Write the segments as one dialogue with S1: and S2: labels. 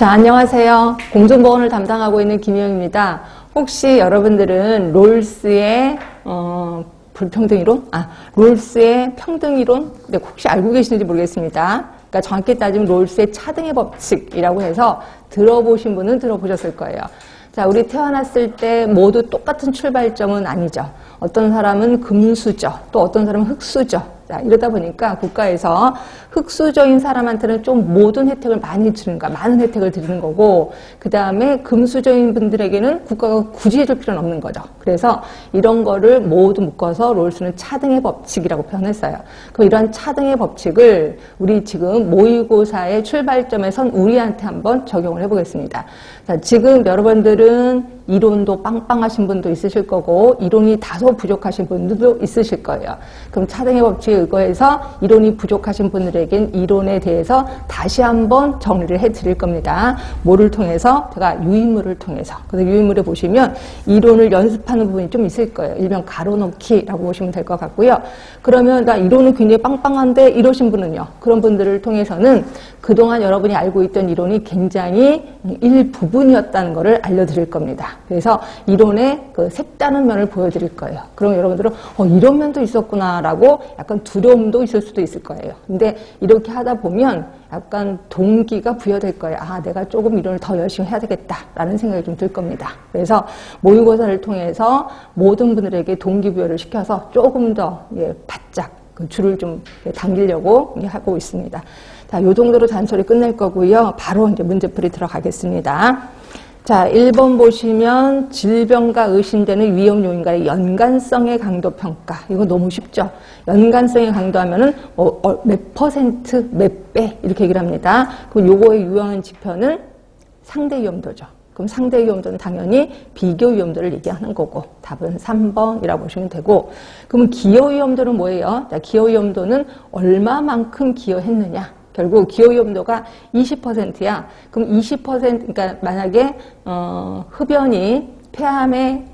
S1: 자, 안녕하세요. 공중보건을 담당하고 있는 김희영입니다. 혹시 여러분들은 롤스의 불평등이론? 롤스의 평등이론? 네, 혹시 알고 계시는지 모르겠습니다. 그러니까 정확히 따지면 롤스의 차등의 법칙이라고 해서 들어보신 분은 들어보셨을 거예요. 자, 우리 태어났을 때 모두 똑같은 출발점은 아니죠. 어떤 사람은 금수저, 또 어떤 사람은 흙수저. 자, 이러다 보니까 국가에서 흙수저인 사람한테는 좀 모든 혜택을 많이 주는 거야. 많은 혜택을 드리는 거고, 그 다음에 금수저인 분들에게는 국가가 굳이 해줄 필요는 없는 거죠. 그래서 이런 거를 모두 묶어서 롤스는 차등의 법칙이라고 표현했어요. 그럼 이런 차등의 법칙을 우리 지금 모의고사의 출발점에 선 우리한테 한번 적용을 해보겠습니다. 자, 지금 여러분들은 이론도 빵빵하신 분도 있으실 거고, 이론이 다소 부족하신 분들도 있으실 거예요. 그럼 차등의 법칙에 의거해서 이론이 부족하신 분들에겐 이론에 대해서 다시 한번 정리를 해 드릴 겁니다. 뭐를 통해서? 제가 유인물을 통해서. 그래서 유인물에 보시면 이론을 연습하는 부분이 좀 있을 거예요. 일명 가로놓기라고 보시면 될 것 같고요. 그러면 나 이론은 굉장히 빵빵한데 이러신 분은요. 그런 분들을 통해서는 그동안 여러분이 알고 있던 이론이 굉장히 일부분이었다는 것을 알려드릴 겁니다. 그래서 이론의 그 색다른 면을 보여드릴 거예요. 그럼 여러분들은 이런 면도 있었구나라고 약간 두려움도 있을 수도 있을 거예요. 근데 이렇게 하다 보면 약간 동기가 부여될 거예요. 내가 조금 이론을 더 열심히 해야 되겠다라는 생각이 좀 들 겁니다. 그래서 모의고사를 통해서 모든 분들에게 동기부여를 시켜서 조금 더 바짝 그 줄을 좀 당기려고 하고 있습니다. 자, 요 정도로 잔소리 끝낼 거고요. 바로 이제 문제풀이 들어가겠습니다. 자, 1번 보시면 질병과 의심되는 위험 요인과의 연관성의 강도 평가. 이거 너무 쉽죠? 연관성의 강도 하면은 몇 퍼센트, 몇 배 이렇게 얘기를 합니다. 그럼 요거의 유효한 지표는 상대 위험도죠. 그럼 상대 위험도는 당연히 비교 위험도를 얘기하는 거고, 답은 3번이라고 보시면 되고, 그러면 기여 위험도는 뭐예요? 자, 기여 위험도는 얼마만큼 기여했느냐? 결국 기여 위험도가 20%야. 그럼 20%, 그러니까 만약에 흡연이 폐암에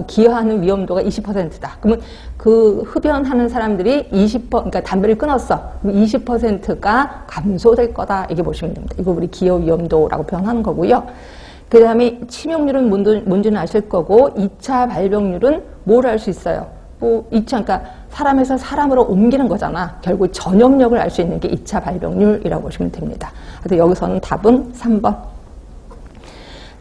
S1: 기여하는 위험도가 20%다. 그러면 그 흡연하는 사람들이 그러니까 담배를 끊었어. 그럼 20%가 감소될 거다. 이렇게 보시면 됩니다. 이거 우리 기여 위험도라고 표현하는 거고요. 그 다음에 치명률은 뭔지는 아실 거고, 2차 발병률은 뭘 알 수 있어요? 2차, 그러니까 사람에서 사람으로 옮기는 거잖아. 결국 전염력을 알 수 있는 게 2차 발병률이라고 보시면 됩니다. 그래서 여기서는 답은 3번.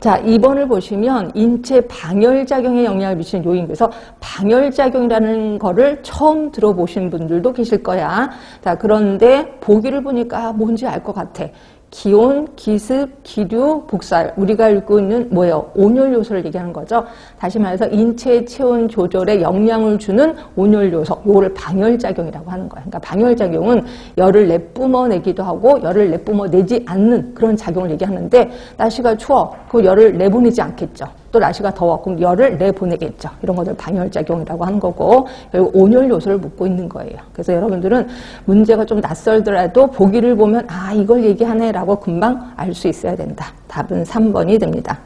S1: 자, 2번을 보시면 인체 방열작용에 영향을 미치는 요인. 그래서 방열작용이라는 거를 처음 들어보신 분들도 계실 거야. 자, 그런데 보기를 보니까 뭔지 알 것 같아. 기온, 기습, 기류, 복사열. 우리가 알고 있는 뭐예요? 온열 요소를 얘기하는 거죠. 다시 말해서 인체 체온 조절에 영향을 주는 온열 요소. 요거를 방열작용이라고 하는 거예요. 그러니까 방열작용은 열을 내뿜어내기도 하고 열을 내뿜어내지 않는 그런 작용을 얘기하는데, 날씨가 추워. 그 열을 내보내지 않겠죠. 또 날씨가 더워. 그럼 열을 내보내겠죠. 이런 것들 방열작용이라고 하는 거고, 결국 온열 요소를 묻고 있는 거예요. 그래서 여러분들은 문제가 좀 낯설더라도 보기를 보면 이걸 얘기하네 라고 금방 알 수 있어야 된다. 답은 3번이 됩니다.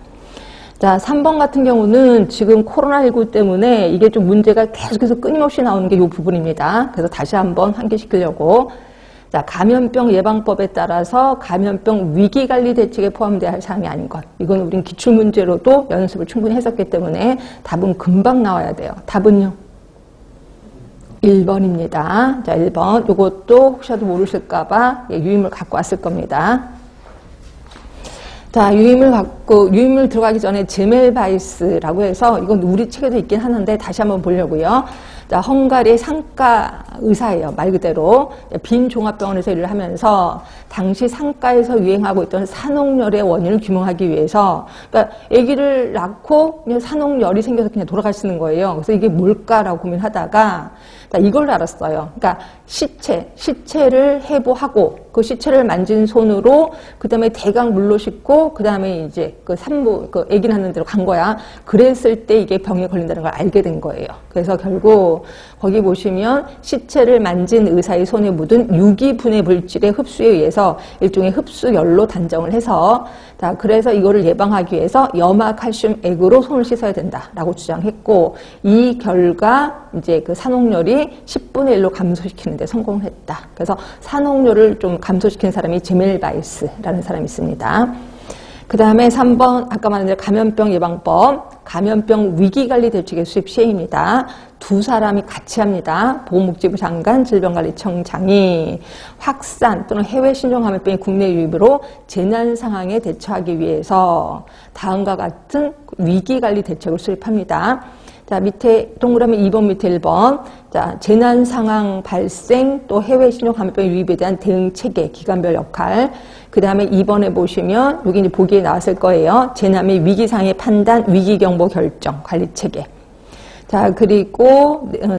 S1: 자, 3번 같은 경우는 지금 코로나19 때문에 이게 좀 문제가 계속해서 끊임없이 나오는 게 이 부분입니다. 그래서 다시 한번 환기시키려고. 자, 감염병 예방법에 따라서 감염병 위기관리 대책에 포함돼야 할 사항이 아닌 것. 이건 우린 기출문제로도 연습을 충분히 했었기 때문에 답은 금방 나와야 돼요. 답은요? 1번입니다. 자, 1번. 이것도 혹시라도 모르실까봐 유임을 갖고 왔을 겁니다. 자, 유임을 들어가기 전에 제멜바이스라고 해서, 이건 우리 책에도 있긴 하는데 다시 한번 보려고요. 자, 헝가리의 상가 의사예요. 말 그대로 빈 종합병원에서 일을 하면서 당시 상가에서 유행하고 있던 산옥열의 원인을 규명하기 위해서, 그러니까 아기를 낳고 그냥 산옥열이 생겨서 그냥 돌아가시는 거예요. 그래서 이게 뭘까라고 고민하다가 이걸 알았어요. 그러니까 시체를 해부하고 그 시체를 만진 손으로 그 다음에 대강 물로 씻고 그 다음에 이제 그 산부 그 아기 낳는 데로 간 거야. 그랬을 때 이게 병에 걸린다는 걸 알게 된 거예요. 그래서 결국 거기 보시면 시체를 만진 의사의 손에 묻은 유기분해 물질의 흡수에 의해서 일종의 흡수열로 단정을 해서, 자, 그래서 이거를 예방하기 위해서 염화칼슘 액으로 손을 씻어야 된다라고 주장했고, 이 결과 이제 그 산옥열이 10분의 1로 감소시키는 데 성공을 했다. 그래서 산옥열을 좀 감소시킨 사람이 제멜바이스라는 사람이 있습니다. 그 다음에 3번 아까 말한 대로 감염병 예방법, 감염병 위기관리 대책의 수립 시행입니다. 두 사람이 같이 합니다. 보건복지부 장관, 질병관리청장이 확산 또는 해외 신종 감염병의 국내 유입으로 재난 상황에 대처하기 위해서 다음과 같은 위기관리 대책을 수립합니다. 자, 밑에 동그라미 2번 밑에 1번. 자, 재난 상황 발생 또 해외 신종 감염병 유입에 대한 대응 체계, 기관별 역할. 그 다음에 2번에 보시면 여기 이제 보기에 나왔을 거예요. 재난 및 위기 상황의 판단, 위기 경보 결정, 관리 체계. 자, 그리고